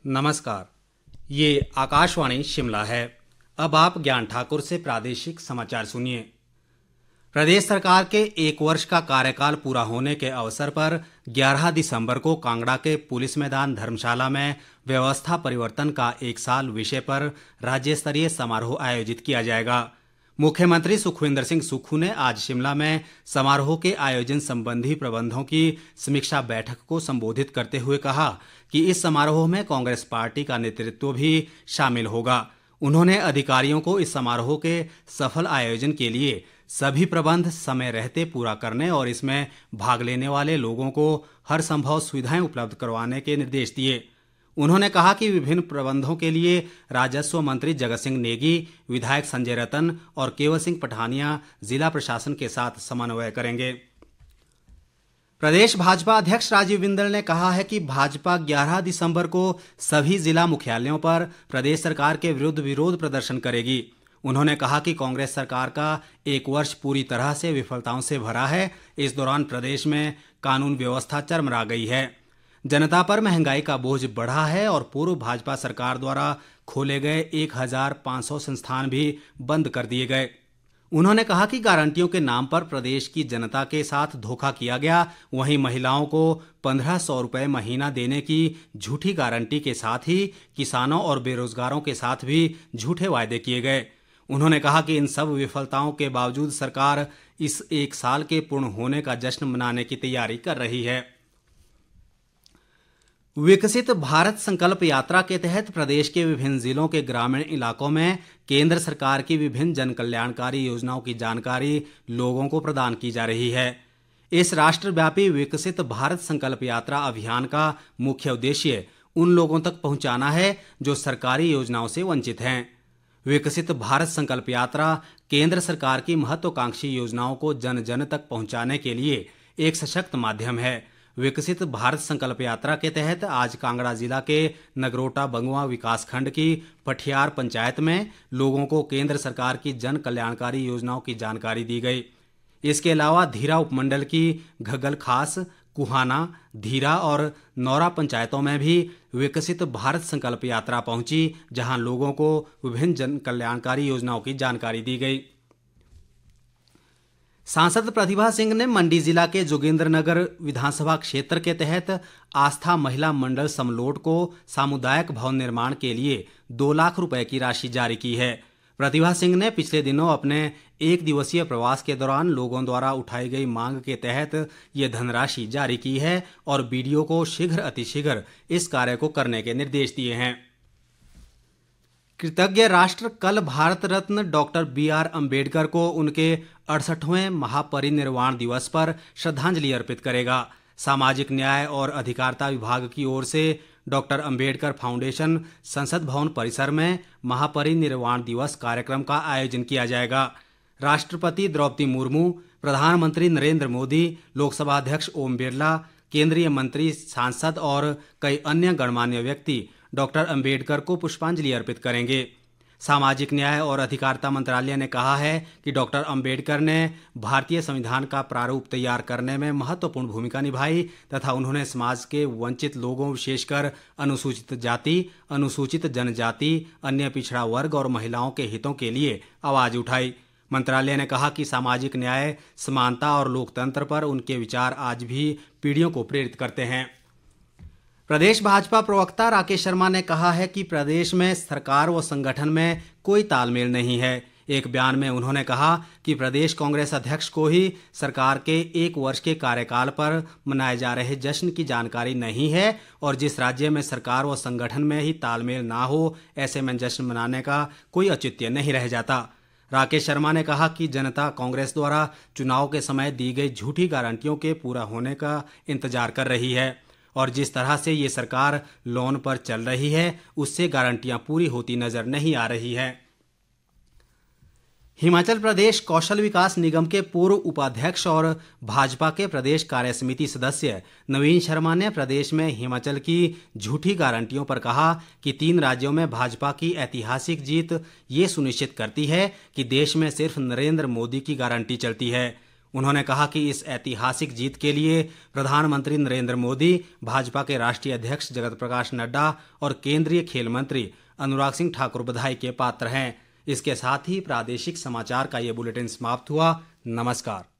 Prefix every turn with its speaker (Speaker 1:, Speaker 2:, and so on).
Speaker 1: नमस्कार, ये आकाशवाणी शिमला है। अब आप ज्ञान ठाकुर से प्रादेशिक समाचार सुनिए। प्रदेश सरकार के 1 वर्ष का कार्यकाल पूरा होने के अवसर पर 11 दिसंबर को कांगड़ा के पुलिस मैदान धर्मशाला में व्यवस्था परिवर्तन का 1 साल विषय पर राज्य स्तरीय समारोह आयोजित किया जाएगा। मुख्यमंत्री सुखविंदर सिंह सुक्खू ने आज शिमला में समारोह के आयोजन संबंधी प्रबंधों की समीक्षा बैठक को संबोधित करते हुए कहा कि इस समारोह में कांग्रेस पार्टी का नेतृत्व भी शामिल होगा। उन्होंने अधिकारियों को इस समारोह के सफल आयोजन के लिए सभी प्रबंध समय रहते पूरा करने और इसमें भाग लेने वाले लोगों को हर संभव सुविधाएं उपलब्ध करवाने के निर्देश दिए। उन्होंने कहा कि विभिन्न प्रबंधों के लिए राजस्व मंत्री जगत सिंह नेगी, विधायक संजय रतन और केवल सिंह पठानिया जिला प्रशासन के साथ समन्वय करेंगे। प्रदेश भाजपा अध्यक्ष राजीव बिंदल ने कहा है कि भाजपा 11 दिसंबर को सभी जिला मुख्यालयों पर प्रदेश सरकार के विरुद्ध विरोध प्रदर्शन करेगी। उन्होंने कहा कि कांग्रेस सरकार का 1 वर्ष पूरी तरह से विफलताओं से भरा है। इस दौरान प्रदेश में कानून व्यवस्था चरमरा गई है, जनता पर महंगाई का बोझ बढ़ा है और पूर्व भाजपा सरकार द्वारा खोले गए 1500 संस्थान भी बंद कर दिए गए। उन्होंने कहा कि गारंटियों के नाम पर प्रदेश की जनता के साथ धोखा किया गया। वहीं महिलाओं को 1500 रुपये महीना देने की झूठी गारंटी के साथ ही किसानों और बेरोजगारों के साथ भी झूठे वायदे किए गए। उन्होंने कहा कि इन सब विफलताओं के बावजूद सरकार इस 1 साल के पूर्ण होने का जश्न मनाने की तैयारी कर रही है। विकसित भारत संकल्प यात्रा के तहत प्रदेश के विभिन्न जिलों के ग्रामीण इलाकों में केंद्र सरकार की विभिन्न जन कल्याणकारी योजनाओं की जानकारी लोगों को प्रदान की जा रही है। इस राष्ट्रव्यापी विकसित भारत संकल्प यात्रा अभियान का मुख्य उद्देश्य उन लोगों तक पहुंचाना है जो सरकारी योजनाओं से वंचित हैं। विकसित भारत संकल्प यात्रा केंद्र सरकार की महत्वाकांक्षी योजनाओं को जन जन तक पहुंचाने के लिए एक सशक्त माध्यम है। विकसित भारत संकल्प यात्रा के तहत आज कांगड़ा जिला के नगरोटा बंगुआ विकासखंड की पठियार पंचायत में लोगों को केंद्र सरकार की जन कल्याणकारी योजनाओं की जानकारी दी गई। इसके अलावा धीरा उपमंडल की घग्गल खास, कुहाना, धीरा और नौरा पंचायतों में भी विकसित भारत संकल्प यात्रा पहुंची, जहां लोगों को विभिन्न जन कल्याणकारी योजनाओं की जानकारी दी गई। सांसद प्रतिभा सिंह ने मंडी जिला के जोगिंद्रनगर विधानसभा क्षेत्र के तहत आस्था महिला मंडल समलोट को सामुदायिक भवन निर्माण के लिए 2 लाख रुपए की राशि जारी की है। प्रतिभा सिंह ने पिछले दिनों अपने 1 दिवसीय प्रवास के दौरान लोगों द्वारा उठाई गई मांग के तहत ये धनराशि जारी की है और बीडीओ को शीघ्र अतिशीघ्र इस कार्य को करने के निर्देश दिए हैं। कृतज्ञ राष्ट्र कल भारत रत्न डॉक्टर BR अम्बेडकर को उनके 68वें महापरिनिर्वाण दिवस पर श्रद्धांजलि अर्पित करेगा। सामाजिक न्याय और अधिकारिता विभाग की ओर से डॉक्टर अम्बेडकर फाउंडेशन संसद भवन परिसर में महापरिनिर्वाण दिवस कार्यक्रम का आयोजन किया जाएगा। राष्ट्रपति द्रौपदी मुर्मू, प्रधानमंत्री नरेंद्र मोदी, लोकसभा अध्यक्ष ओम बिरला, केंद्रीय मंत्री, सांसद और कई अन्य गणमान्य व्यक्ति डॉक्टर अंबेडकर को पुष्पांजलि अर्पित करेंगे। सामाजिक न्याय और अधिकारिता मंत्रालय ने कहा है कि डॉक्टर अंबेडकर ने भारतीय संविधान का प्रारूप तैयार करने में महत्वपूर्ण भूमिका निभाई तथा उन्होंने समाज के वंचित लोगों, विशेषकर अनुसूचित जाति, अनुसूचित जनजाति, अन्य पिछड़ा वर्ग और महिलाओं के हितों के लिए आवाज उठाई। मंत्रालय ने कहा कि सामाजिक न्याय, समानता और लोकतंत्र पर उनके विचार आज भी पीढ़ियों को प्रेरित करते हैं। प्रदेश भाजपा प्रवक्ता राकेश शर्मा ने कहा है कि प्रदेश में सरकार व संगठन में कोई तालमेल नहीं है। एक बयान में उन्होंने कहा कि प्रदेश कांग्रेस अध्यक्ष को ही सरकार के 1 वर्ष के कार्यकाल पर मनाए जा रहे जश्न की जानकारी नहीं है और जिस राज्य में सरकार व संगठन में ही तालमेल ना हो, ऐसे में जश्न मनाने का कोई औचित्य नहीं रह जाता। राकेश शर्मा ने कहा कि जनता कांग्रेस द्वारा चुनाव के समय दी गई झूठी गारंटियों के पूरा होने का इंतजार कर रही है और जिस तरह से ये सरकार लोन पर चल रही है उससे गारंटियां पूरी होती नजर नहीं आ रही है। हिमाचल प्रदेश कौशल विकास निगम के पूर्व उपाध्यक्ष और भाजपा के प्रदेश कार्य समिति सदस्य नवीन शर्मा ने प्रदेश में हिमाचल की झूठी गारंटियों पर कहा कि 3 राज्यों में भाजपा की ऐतिहासिक जीत ये सुनिश्चित करती है कि देश में सिर्फ नरेंद्र मोदी की गारंटी चलती है। उन्होंने कहा कि इस ऐतिहासिक जीत के लिए प्रधानमंत्री नरेंद्र मोदी, भाजपा के राष्ट्रीय अध्यक्ष जगत प्रकाश नड्डा और केंद्रीय खेल मंत्री अनुराग सिंह ठाकुर बधाई के पात्र हैं। इसके साथ ही प्रादेशिक समाचार का ये बुलेटिन समाप्त हुआ। नमस्कार।